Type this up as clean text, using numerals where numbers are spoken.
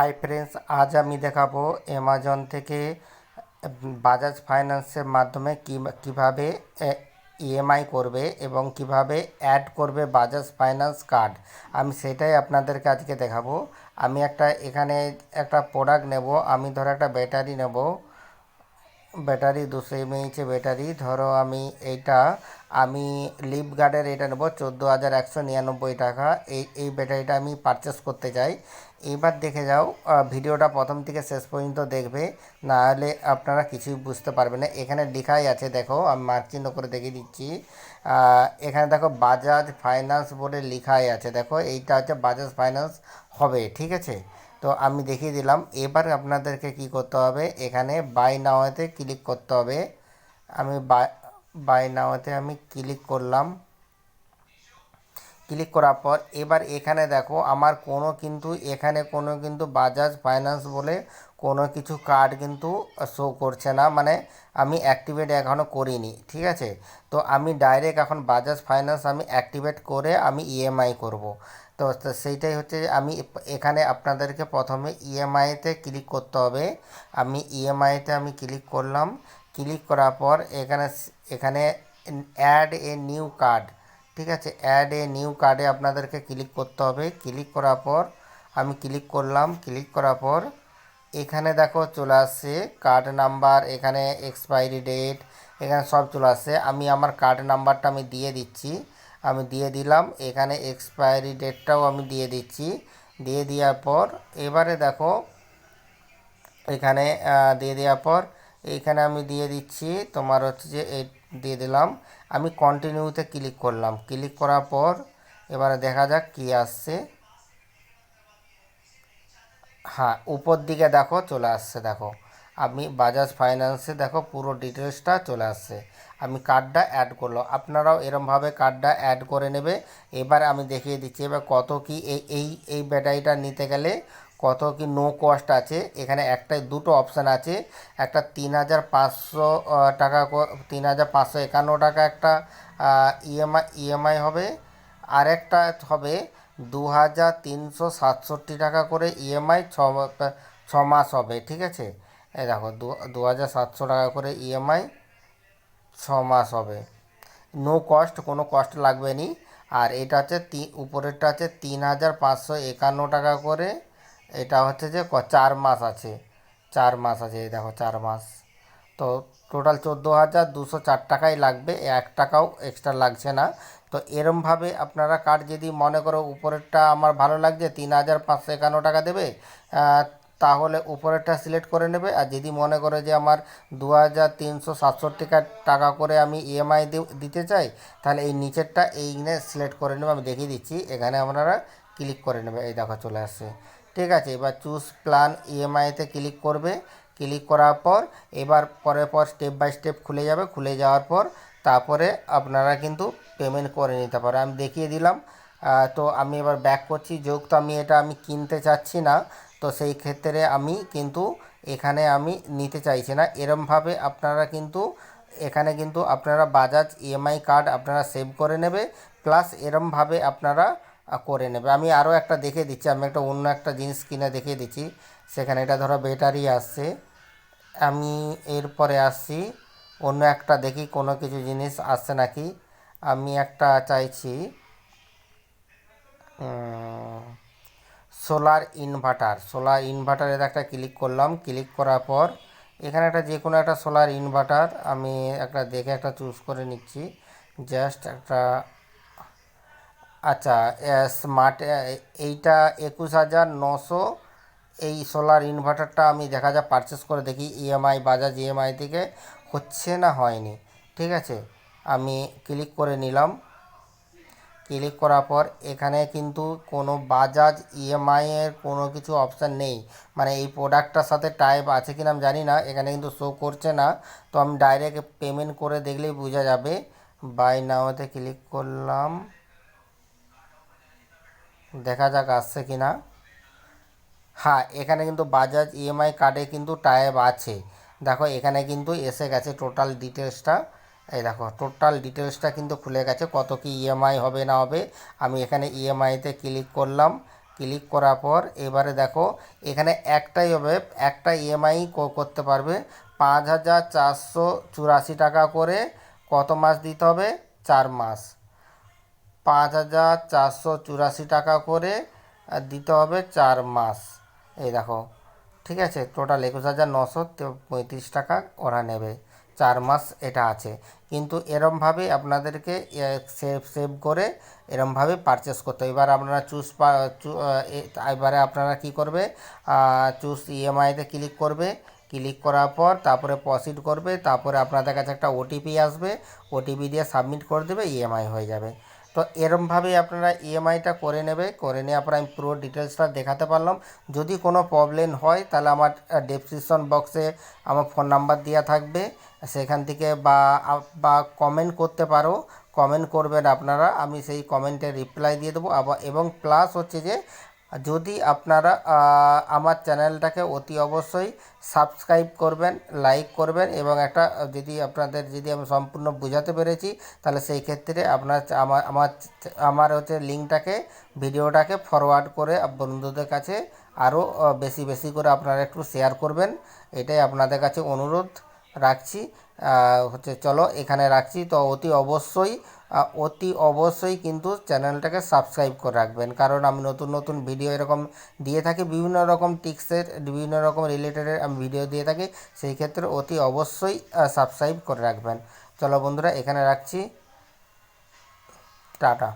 Hi friends, আজ আমি দেখাবো অ্যামাজন থেকে বাজাজ ফাইন্যান্সের মাধ্যমে কিভাবে ইএমআই করবে এবং কিভাবে অ্যাড করবে বাজাজ ফাইন্যান্স কার্ড। আমি সেটাই আপনাদেরকে আজকে দেখাবো। আমি এখানে একটা প্রোডাক্ট নেব। আমি ধরো একটা ব্যাটারি নেব, ব্যাটারি 200 mAh ব্যাটারি। ধরো আমি লিফ গার্ডের এটা নেবো 14,199 টাকা। এই ব্যাটারিটা আমি পারচেস করতে চাই। এবার দেখে যাও, ভিডিওটা প্রথম থেকে শেষ পর্যন্ত দেখবে, না হলে আপনারা কিছুই বুঝতে পারবেন না। এখানে লেখাই আছে, দেখো আমি মার্ক চিহ্ন করে দেখিয়ে দিচ্ছি। এখানে দেখো বাজাজ ফাইন্যান্স বলে লেখাই আছে, দেখো এইটা হচ্ছে বাজাজ ফাইন্যান্স হবে, ঠিক আছে। তো আমি দেখিয়ে দিলাম। এবার আপনাদেরকে কি করতে হবে, এখানে বাই নাওতে ক্লিক করতে হবে। আমি বাই নাওতে আমি ক্লিক করলাম। ক্লিক করার পর এবার এখানে দেখো আমার কোনো কিন্তু বাজাজ ফাইন্যান্স বলে কোনো কিছু কার্ড কিন্তু শো করছে না, মানে আমি অ্যাক্টিভেট এখনও করিনি, ঠিক আছে। তো আমি ডাইরেক্ট এখন বাজাজ ফাইন্যান্স আমি অ্যাক্টিভেট করে আমি ইএমআই করব। তো সেইটাই হচ্ছে যে আমি এখানে আপনাদেরকে প্রথমে ইএমআইতে ক্লিক করতে হবে। আমি ইএমআইতে আমি ক্লিক করলাম। ক্লিক করার পর এখানে এখানে অ্যাড এ নিউ কার্ড, ঠিক আছে। অ্যাড এ নিউ কার্ডে আপনাদেরকে ক্লিক করতে হবে। ক্লিক করার পর আমি ক্লিক করলাম। ক্লিক করার পর এখানে দেখো চলে আসছে কার্ড নাম্বার, এখানে এক্সপায়ারি ডেট, এখানে সব চলে আসছে। আমি আমার কার্ড নাম্বারটা আমি দিয়ে দিচ্ছি। আমি দিয়ে দিলাম। এখানে এক্সপায়ারি ডেটটাও আমি দিয়ে দিচ্ছি। দিয়ে দেওয়ার পর এবারে দেখো এখানে দিয়ে দেওয়ার পর এইখানে আমি দিয়ে দিচ্ছি তোমার হচ্ছে যে এই দিয়ে দিলাম। আমি কন্টিনিউতে ক্লিক করলাম। ক্লিক করার পর এবারে দেখা যাক কি আসছে। হ্যাঁ, উপর দিকে দেখো চলে আসছে, দেখো আমি বাজাজ ফাইন্যান্সে দেখো পুরো ডিটেলসটা চলে আসছে। আমি কার্ডটা অ্যাড করলো, আপনারাও এরমভাবে কার্ডটা অ্যাড করে নেবে। এবার আমি দেখিয়ে দিচ্ছি এবার কত কি এই ব্যাটারিটা নিতে গেলে কত কি নো কস্ট আছে। এখানে দুটো অপশান আছে। একটা 3,500 টাকা, 3,551 টাকা একটা ইএমআই হবে। আরেকটা হবে 2,367 টাকা করে ইএমআই, 6 মাস হবে, ঠিক আছে। এই দেখো 2,700 টাকা করে ইএমআই, 6 মাস হবে। নো কস্ট, কোনো কস্ট লাগবে নি। আর এটা হচ্ছে উপরেরটা আছে 3,551 টাকা করে। এটা হচ্ছে যে 4 মাস আছে, 4 মাস আছে, এই দেখো 4 মাস। তো টোটাল 14,204 টাকাই লাগবে, 1 টাকাও এক্সট্রা লাগছে না। তো এরমভাবে আপনারা কার্ড যদি মনে করো উপরেরটা আমার ভালো লাগছে 3,551 টাকা দেবে, তাহলে উপরেরটা সিলেক্ট করে নেবে। আর যদি মনে করে যে আমার 2,367 টাকা করে আমি ইএমআই দিতে চাই, তাহলে এই নিচেরটা এইখানে সিলেক্ট করে নেবে। আমি দেখিয়ে দিচ্ছি, এখানে আপনারা ক্লিক করে নেবে, এই দেখো চলে আসছে, ঠিক আছে। এবার চুজ প্ল্যান ইএমআইতে ক্লিক করবে। ক্লিক করার পর এবার পর স্টেপ বাই স্টেপ খুলে যাবে। খুলে যাওয়ার পর তারপরে আপনারা কিন্তু পেমেন্ট করে নিতে পারে। আমি দেখিয়ে দিলাম। তো আমি এবার ব্যাক করছি, যেহেতু আমি কিনতে চাচ্ছি না, তো সেই ক্ষেত্রে আমি কিন্তু এখানে আমি নিতে চাইছি না। এরমভাবে আপনারা কিন্তু এখানে কিন্তু আপনারা বাজাজ ইএমআই কার্ড আপনারা সেভ করে নেবে, প্লাস এরমভাবে আপনারা করে নেবে। আমি আরও একটা দেখিয়ে দিচ্ছি, আমি অন্য একটা জিনিস কিনে দেখিয়ে দিচ্ছি। সেখানে এটা ধরো ব্যাটারি আসছে। আমি এরপরে আসছি অন্য একটা, দেখি কোনো কিছু জিনিস আসছে নাকি। আমি একটা চাইছি সোলার ইনভার্টারের একটা ক্লিক করলাম। ক্লিক করার পর এখানে যে কোনো একটা সোলার ইনভার্টার আমি দেখে একটা চুজ করে নিচ্ছি। জাস্ট একটা, আচ্ছা, স্মার্ট, এইটা 21,900। এই সোলার ইনভার্টারটা আমি দেখা যায় পারচেস করে দেখি ইএমআই, বাজাজ ইএমআই থেকে হচ্ছে না হয়নি, ঠিক আছে। আমি ক্লিক করে নিলাম। ক্লিক করার পর এখানে কিন্তু কোনো বাজাজ ইএমআইয়ের কোনো কিছু অপশান নেই, মানে এই প্রোডাক্টটার সাথে টাইপ আছে কিনা আমি জানি না, এখানে কিন্তু শো করছে না। তো আমি ডাইরেক্ট পেমেন্ট করে দেখলেই বোঝা যাবে। বাই নাওতে ক্লিক করলাম, দেখা যাক আসছে কি না। হ্যাঁ, এখানে কিন্তু বাজাজ ইএমআই কার্ডে কিন্তু টাইপ আছে। দেখো এখানে কিন্তু এসে গেছে টোটাল ডিটেলসটা। এই দেখো টোটাল ডিটেলসটা কিন্তু খুলে গেছে, কত কি ইএমআই হবে না হবে। আমি এখানে ইএমআইতে ক্লিক করলাম। ক্লিক করার পর এবারে দেখো এখানে একটাই হবে, একটা ইএমআই করতে পারবে 5,484 টাকা করে। কত মাস দিতে হবে? 4 মাস। 5,484 টাকা করে দিতে হবে 4 মাস। এই দেখো, ঠিক আছে, টোটাল 21,935 টাকা ওরা নেবে, 4 মাস এটা আছে। কিন্তু এরমভাবে আপনাদেরকে সেভ সেভ করে এরমভাবে পারচেস করতে হবে। এবার আপনারা এবারে আপনারা কি করবে, চুজ ইএমআইতে ক্লিক করবে। ক্লিক করার পর তারপরে প্রসিড করবে, তারপরে আপনাদের কাছে একটা ওটিপি আসবে, ওটিপি দিয়ে সাবমিট করে দেবে, ইএমআই হয়ে যাবে। তো এরমভাবেই আপনারা ইএমআইটা করে নেবে। করে নেওয়ার পর আমি পুরো ডিটেলসটা দেখাতে পারলাম। যদি কোনো প্রবলেম হয় তাহলে আমার ডেসক্রিপশন বক্সে আমার ফোন নাম্বার দেওয়া থাকবে, সেখান থেকে বা কমেন্ট করতে পারো। কমেন্ট করবেন আপনারা, আমি সেই কমেন্টে রিপ্লাই দিয়ে দেবো। আবার এবং প্লাস হচ্ছে যে যদি আপনারা আমার চ্যানেলটাকে অতি অবশ্যই সাবস্ক্রাইব করবেন, লাইক করবেন, এবং একটা যদি আমি সম্পূর্ণ বোঝাতে পেরেছি তাহলে সেই ক্ষেত্রে আপনার আমার হচ্ছে লিঙ্কটাকে, ভিডিওটাকে ফরওয়ার্ড করে বন্ধুদের কাছে আরও বেশি বেশি করে আপনারা একটু শেয়ার করবেন। এটাই আপনাদের কাছে অনুরোধ রাখছি। হচ্ছে চলো এখানে রাখছি। তো অতি অবশ্যই কিন্তু চ্যানেলটাকে সাবস্ক্রাইব করে রাখবেন, কারণ আমি নতুন নতুন ভিডিও এরকম দিয়ে থাকি, বিভিন্ন রকম টিক্সের, বিভিন্ন রকম রিলেটেডের আমি ভিডিও দিয়ে থাকি। সেই ক্ষেত্রে অতি অবশ্যই সাবস্ক্রাইব করে রাখবেন। চলো বন্ধুরা এখানে রাখছি, টাটা।